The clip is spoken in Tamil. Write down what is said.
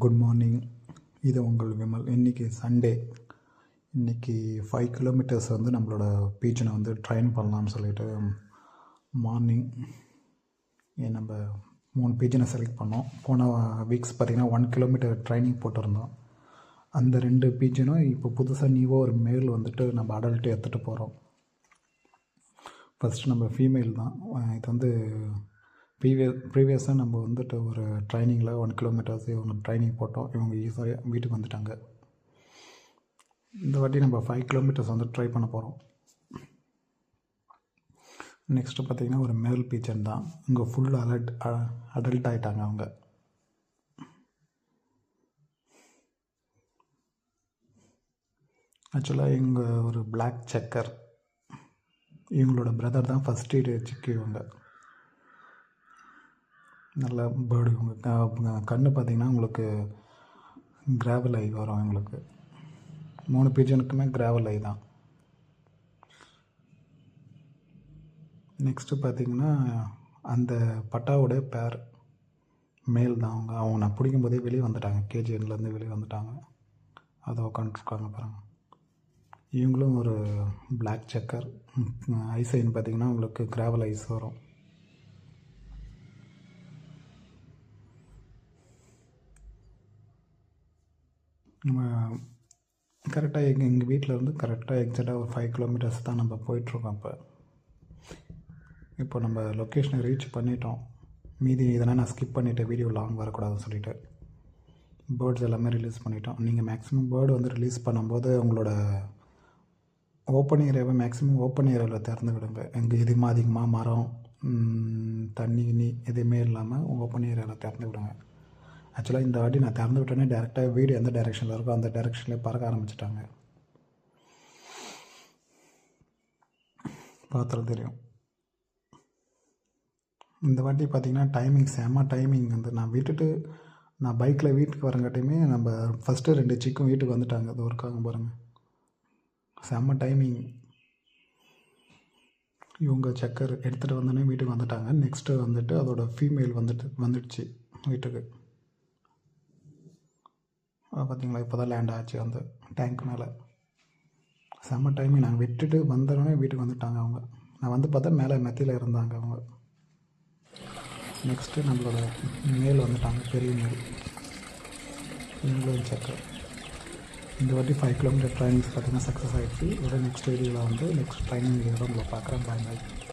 Good morning. இது உங்கள் விமல். இன்றைக்கி சண்டே. இன்றைக்கி 5 கிலோமீட்டர்ஸ் வந்து நம்மளோட பீச்சனை வந்து ட்ரெயின் பண்ணலான்னு சொல்லிட்டு மார்னிங் நம்ம 3 பீச்சனை செலக்ட் பண்ணோம். போன வீக்ஸ் பார்த்திங்கன்னா 1 கிலோமீட்டர் ட்ரைனிங் போட்டிருந்தோம். அந்த 2 பீச்சனும் இப்போ புதுசாக நியூவாக ஒரு மேல் வந்துட்டு நம்ம அடல்ட்டு எடுத்துகிட்டு போகிறோம். ஃபஸ்ட்டு நம்ம ஃபீமேல் தான். இது வந்து ப்ரீவியஸாக நம்ம வந்துட்டு ஒரு ட்ரைனிங்கில் 1 கிலோமீட்டர்ஸ் இவங்க ட்ரைனிங் போட்டோம். இவங்க ஈஸியாக வீட்டுக்கு வந்துட்டாங்க. இந்த வாட்டி நம்ம 5 கிலோமீட்டர்ஸ் வந்து ட்ரை பண்ண போகிறோம். நெக்ஸ்ட்டு பார்த்திங்கன்னா ஒரு மேல் பீச்சன் தான். இங்கே ஃபுல் அடல்ட் ஆகிட்டாங்க அவங்க. ஆக்சுவலாக இவங்க ஒரு பிளாக் செக்கர். இவங்களோட பிரதர் தான் ஃபஸ்ட் எய்டு சிக்கு. இவங்க நல்ல பேர்டு. இவங்க கண்ணு பார்த்திங்கன்னா உங்களுக்கு கிராவல் ஐ வரும். எங்களுக்கு 3 பீஜனுக்குமே கிராவல் ஐ தான். நெக்ஸ்ட்டு பார்த்திங்கன்னா அந்த பட்டாவோடைய பேர் மேல் தான். அவங்க நான் பிடிக்கும் போதே வெளியே வந்துட்டாங்க. கேஜிஎன்லேருந்து வெளியே வந்துட்டாங்க. அதை உட்காந்துருக்காங்க பாருங்கள். இவங்களும் ஒரு பிளாக் செக்கர். ஐசைன்னு பார்த்திங்கன்னா உங்களுக்கு கிராவல் ஐஸ் வரும். நம்ம கரெக்டாக எங்கள் வீட்டில் இருந்து கரெக்டாக எக்ஸாக்டாக ஒரு 5 கிலோமீட்டர்ஸ் தான் நம்ம போயிட்டுருக்கோம். இப்போ நம்ம லொக்கேஷனை ரீச் பண்ணிட்டோம். மீதி இதெல்லாம் நான் ஸ்கிப் பண்ணிவிட்டேன், வீடியோ லாங் வரக்கூடாதுன்னு சொல்லிவிட்டு. பேர்ட்ஸ் எல்லாமே ரிலீஸ் பண்ணிட்டோம். நீங்கள் மேக்ஸிமம் பேர்டு வந்து ரிலீஸ் பண்ணும்போது உங்களோட ஓப்பன் ஏரியாவை மேக்ஸிமம் ஓப்பன் ஏரியாவில் திறந்து விடுங்க. எங்கே எதுவுமே அதிகமாக மரம் தண்ணி எதுவுமே இல்லாமல் ஓப்பன் ஏரியாவில் திறந்து விடுங்க. ஆக்சுவலாக இந்த வாட்டி நான் திறந்து விட்டோன்னே டேரெக்டாக வீடு எந்த டைரெக்ஷனில் இருக்கோ அந்த டைரெக்ஷன்லேயே பறக்க ஆரம்பிச்சிட்டாங்க. பார்த்தாலும் தெரியும். இந்த வாட்டி பார்த்திங்கன்னா டைமிங் செம்ம டைமிங். வந்து நான் பைக்கில் வீட்டுக்கு வரங்காட்டியுமே நம்ம ஃபஸ்ட்டு 2 சிக்கும் வீட்டுக்கு வந்துட்டாங்க. அது ஒர்க்காக பாருங்கள். செம்ம டைமிங். இவங்க செக்கர் எடுத்துகிட்டு வந்தோடனே வீட்டுக்கு வந்துட்டாங்க. நெக்ஸ்ட்டு வந்துட்டு அதோட ஃபீமேல் வந்துடுச்சு வீட்டுக்கு. பார்த்திங்களா, இப்போ தான் லேண்ட் ஆச்சு அந்த டேங்க் மேலே. செம்ம டைமிங். நாங்கள் விட்டுட்டு வந்தோடனே வீட்டுக்கு வந்துட்டாங்க அவங்க. நான் வந்து பார்த்தா மேலே மெத்தியில் இருந்தாங்க அவங்க. நெக்ஸ்ட்டு நம்மளோட மேல் வந்துட்டாங்க, பெரிய மேல். இவங்களும் செக்கர். இந்த வாட்டி 5 கிலோமீட்டர் ட்ரைனிங்ஸ் பார்த்திங்கன்னா சக்ஸஸ் ஆகிடுச்சு. இதோட நெக்ஸ்ட் வீடியோவில் வந்து நெக்ஸ்ட் ட்ரைனிங் வீடியோவில் உங்களை பார்க்குறேன். பாய்.